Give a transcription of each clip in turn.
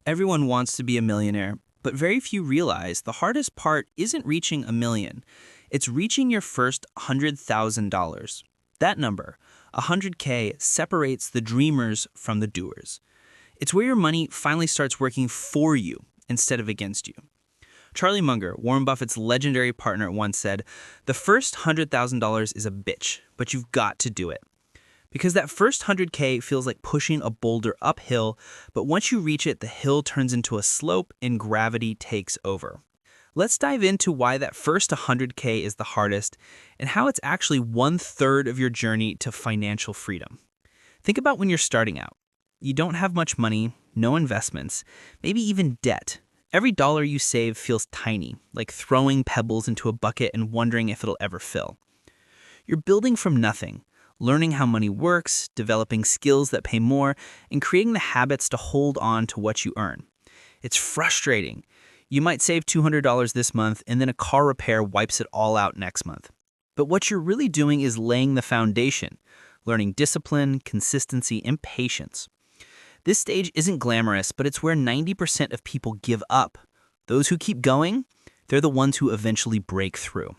Everyone wants to be a millionaire, but very few realize the hardest part isn't reaching a million. It's reaching your first $100,000. That number, 100K, separates the dreamers from the doers. It's where your money finally starts working for you instead of against you. Charlie Munger, Warren Buffett's legendary partner, once said, "The first $100,000 is a bitch, but you've got to do it." Because that first 100K feels like pushing a boulder uphill, but once you reach it, the hill turns into a slope and gravity takes over. Let's dive into why that first 100K is the hardest and how it's actually 1/3 of your journey to financial freedom. Think about when you're starting out. You don't have much money, no investments, maybe even debt. Every dollar you save feels tiny, like throwing pebbles into a bucket and wondering if it'll ever fill. You're building from nothing, learning how money works, developing skills that pay more, and creating the habits to hold on to what you earn. It's frustrating. You might save $200 this month, and then a car repair wipes it all out next month. But what you're really doing is laying the foundation, learning discipline, consistency, and patience. This stage isn't glamorous, but it's where 90% of people give up. Those who keep going, they're the ones who eventually break through.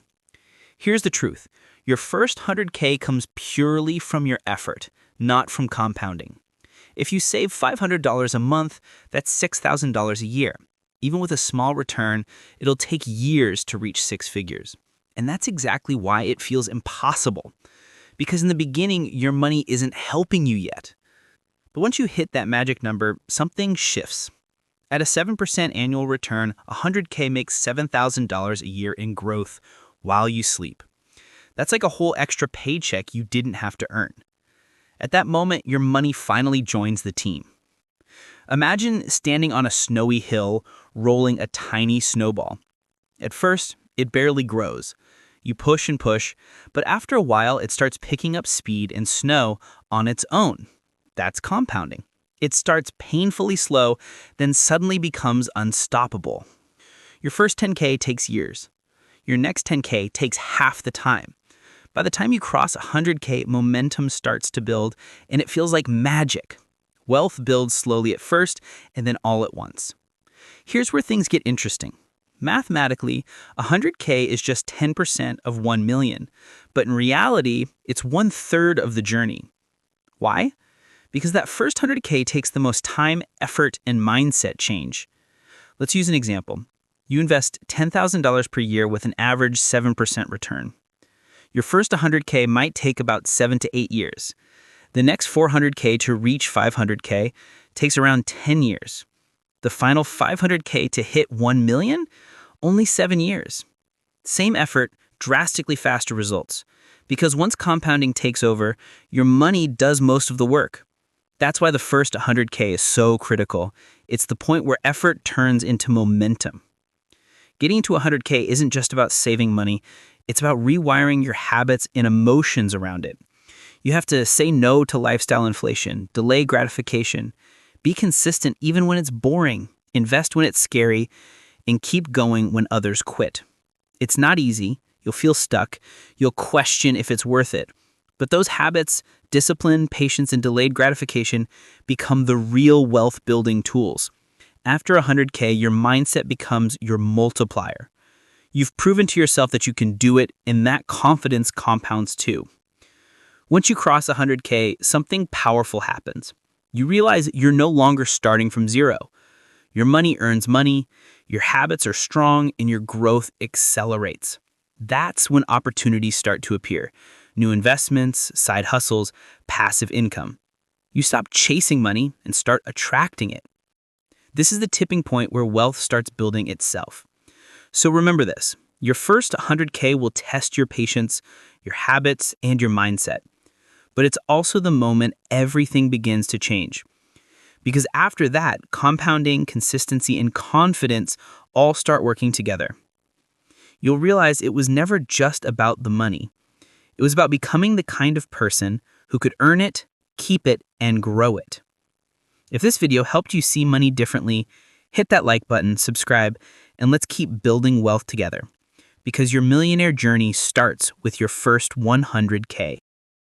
Here's the truth. Your first 100K comes purely from your effort, not from compounding. If you save $500 a month, that's $6,000 a year. Even with a small return, it'll take years to reach six figures. And that's exactly why it feels impossible. Because in the beginning, your money isn't helping you yet. But once you hit that magic number, something shifts. At a 7% annual return, 100K makes $7,000 a year in growth while you sleep. That's like a whole extra paycheck you didn't have to earn. At that moment, your money finally joins the team. Imagine standing on a snowy hill, rolling a tiny snowball. At first, it barely grows. You push and push, but after a while, it starts picking up speed and snow on its own. That's compounding. It starts painfully slow, then suddenly becomes unstoppable. Your first 10K takes years. Your next 10K takes half the time. By the time you cross 100K, momentum starts to build, and it feels like magic. Wealth builds slowly at first, and then all at once. Here's where things get interesting. Mathematically, 100K is just 10% of 1 million, but in reality, it's 1/3 of the journey. Why? Because that first 100K takes the most time, effort, and mindset change. Let's use an example. You invest $10,000 per year with an average 7% return. Your first 100K might take about 7 to 8 years. The next 400K to reach 500K takes around 10 years. The final 500K to hit 1 million? Only 7 years. Same effort, drastically faster results. Because once compounding takes over, your money does most of the work. That's why the first 100K is so critical. It's the point where effort turns into momentum. Getting to 100K isn't just about saving money, it's about rewiring your habits and emotions around it. You have to say no to lifestyle inflation, delay gratification, be consistent even when it's boring, invest when it's scary, and keep going when others quit. It's not easy, you'll feel stuck, you'll question if it's worth it. But those habits, discipline, patience, and delayed gratification become the real wealth-building tools. After 100K, your mindset becomes your multiplier. You've proven to yourself that you can do it, and that confidence compounds too. Once you cross 100K, something powerful happens. You realize you're no longer starting from zero. Your money earns money, your habits are strong, and your growth accelerates. That's when opportunities start to appear. New investments, side hustles, passive income. You stop chasing money and start attracting it. This is the tipping point where wealth starts building itself. So remember this, your first 100K will test your patience, your habits, and your mindset. But it's also the moment everything begins to change. Because after that, compounding, consistency, and confidence all start working together. You'll realize it was never just about the money. It was about becoming the kind of person who could earn it, keep it, and grow it. If this video helped you see money differently, hit that like button, subscribe, and let's keep building wealth together. Because your millionaire journey starts with your first 100K.